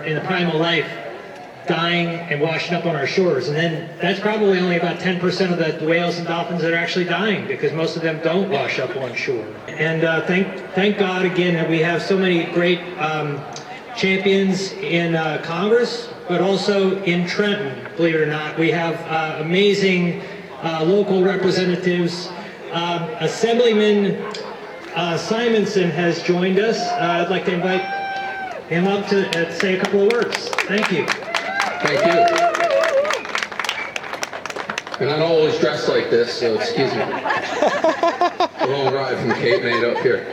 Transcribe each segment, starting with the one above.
in the prime of life dying and washing up on our shores. And then that's probably only about 10% of the whales and dolphins that are actually dying, because most of them don't wash up on shore. And thank God again that we have so many great champions in Congress, but also in Trenton, believe it or not. We have amazing local representatives. Assemblyman Simonson has joined us. I'd like to invite him up to say a couple of words. Thank you. Thank you. And I don't always dress like this, so excuse me. A long ride from Cape May up here.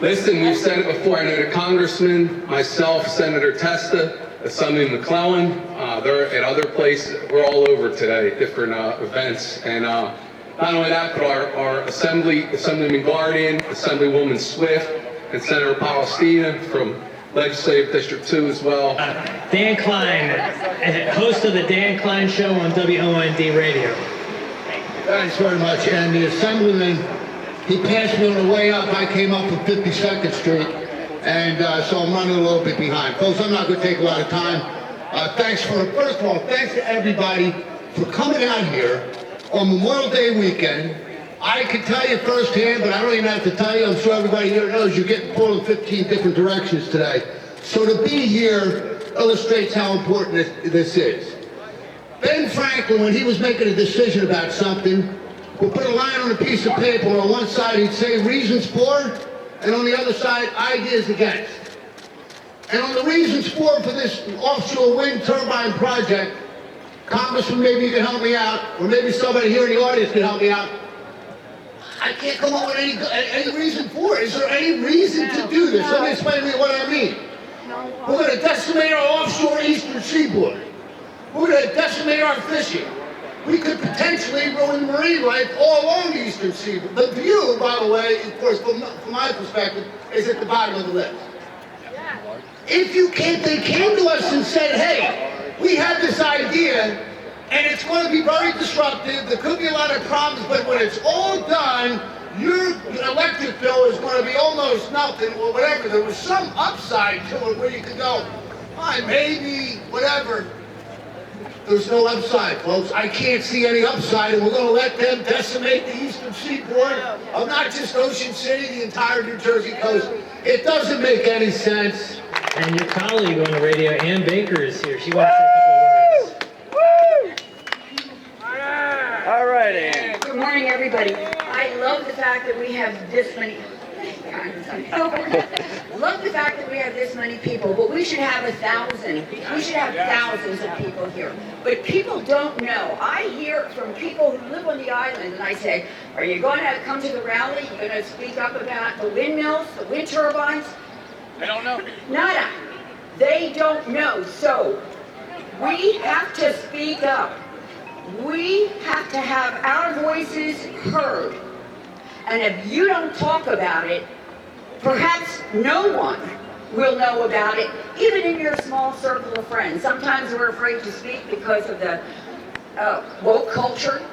Listen, we've said it before. I know the congressman, myself, Senator Testa, Assemblyman McClellan, they're at other places. We're all over today, different events. And not only that, but our Assemblyman Guardian, Assemblywoman Swift, and Senator Palestina from Legislative District 2 as well. Dan Klein, host of the Dan Klein Show on WOND Radio. Thanks very much. And the Assemblyman, he passed me on the way up. I came up from 52nd Street, and so I'm running a little bit behind. Folks, I'm not going to take a lot of time. First of all, thanks to everybody for coming out here on Memorial Day weekend. I can tell you firsthand, but I don't even have to tell you. I'm sure everybody here knows you're getting pulled in 15 different directions today. So to be here illustrates how important this is. Ben Franklin, when he was making a decision about something, would put a line on a piece of paper. On one side, he'd say reasons for, and on the other side, ideas against. And on the reasons for this offshore wind turbine project, Congressman, maybe you can help me out, or maybe somebody here in the audience can help me out. I can't come up with any reason for it. Is there any reason to do this? Let me explain to you what I mean. We're going to decimate our offshore eastern seaboard. We're going to decimate our fishing. We could potentially ruin marine life all along the eastern seaboard. The view, by the way, of course, from my perspective, is at the bottom of the list. If you can't, they came to us and said, hey, we have this idea, and it's going to be very disruptive. There could be a lot of problems, but when it's all done, your electric bill is going to be almost nothing or whatever. There was some upside to it where you could go, fine, maybe, whatever. There's no upside, folks. I can't see any upside, and we're going to let them decimate the eastern seaboard of not just Ocean City, the entire New Jersey coast. It doesn't make any sense. And your colleague on the radio, Ann Baker, is here. She wants to say a couple of words. All right, Ann. Good morning, everybody. I love the fact that we have this many. Love the fact that we have this many people, but we should have 1,000. We should have thousands of people here. But people don't know. I hear from people who live on the island, and I say, "Are you going to come to the rally? You're going to speak up about the windmills, the wind turbines?" I don't know. Nada. They don't know. So we have to speak up. We have to have our voices heard. And if you don't talk about it, perhaps no one will know about it, even in your small circle of friends. Sometimes we're afraid to speak because of the woke culture.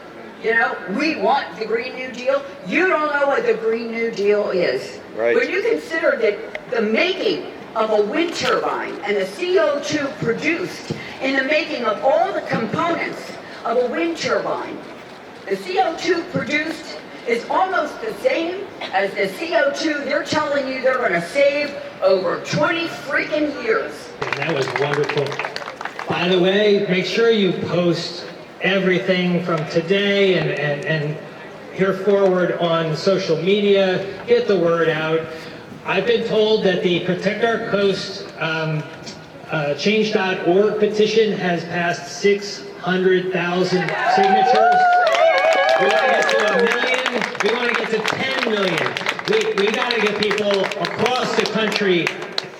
You know, we want the Green New Deal. You don't know what the Green New Deal is. Right. When you consider that the making of a wind turbine and the CO2 produced in the making of all the components of a wind turbine, the CO2 produced is almost the same as the CO2 they're telling you they're going to save over 20 freaking years. And that was wonderful. By the way, make sure you post everything from today and here forward on social media. Get the word out. I've been told that the Protect Our Coast Change.org petition has passed 600,000 signatures. We want to get to 1 million. We want to get to 10 million. We got to get people across the country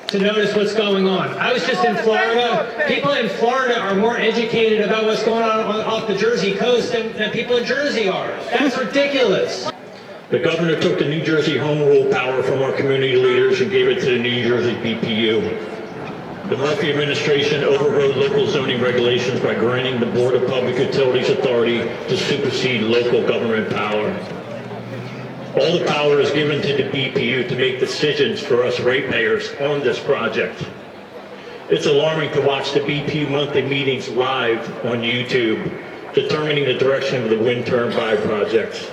to notice what's going on. I was just in Florida. People in Florida are more educated about what's going on off the Jersey coast than people in Jersey are. That's ridiculous. The governor took the New Jersey home rule power from our community leaders and gave it to the New Jersey BPU. The Murphy administration overrode local zoning regulations by granting the Board of Public Utilities authority to supersede local government power. All the power is given to the BPU to make decisions for us ratepayers on this project. It's alarming to watch the BPU monthly meetings live on YouTube, determining the direction of the wind turbine projects.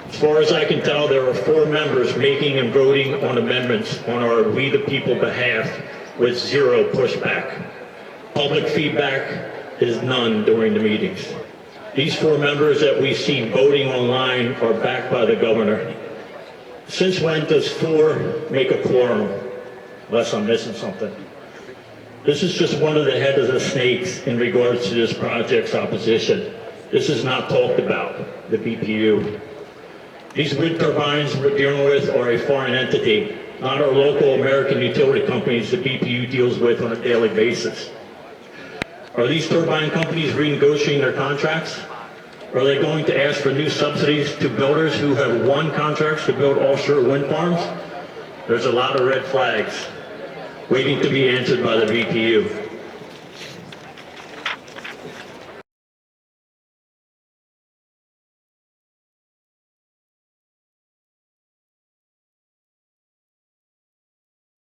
As far as I can tell, there are 4 members making and voting on amendments on our We the People behalf with 0 pushback. Public feedback is none during the meetings. These 4 members that we see voting online are backed by the governor. Since when does 4 make a quorum? Unless I'm missing something. This is just one of the heads of the snakes in regards to this project's opposition. This is not talked about, the BPU. These wind turbines we're dealing with are a foreign entity, not our local American utility companies the BPU deals with on a daily basis. Are these turbine companies renegotiating their contracts? Are they going to ask for new subsidies to builders who have won contracts to build offshore wind farms? There's a lot of red flags waiting to be answered by the BPU.